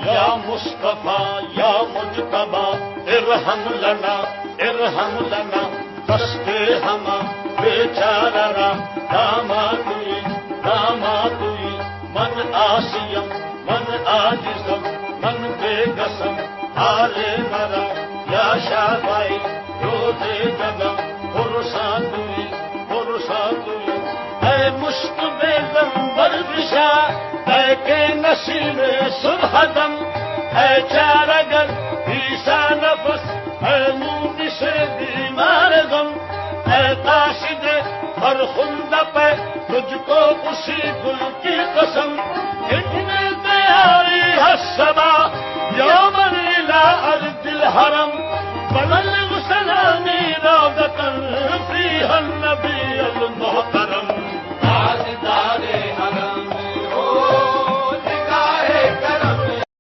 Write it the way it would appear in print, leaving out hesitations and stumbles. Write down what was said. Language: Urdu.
یا مصطفیٰ یا مجتبی ارحم لنا ارحم لنا دست ہما بیچارہ را دامادوی دامادوی من آسیم من عاجزم من بے قسم حالے مرا یا شافعی روز جگم فرساتوی فرساتوی اے مشک بے زنبر بشا اے کہ نصیب صبح دم اے چارگر عیسیٰ نفس اے مونی سے بیمار غم اے قاصد ہر خلد پہ تجھ کو اسی گل کی قسم اتنے پیاری حسن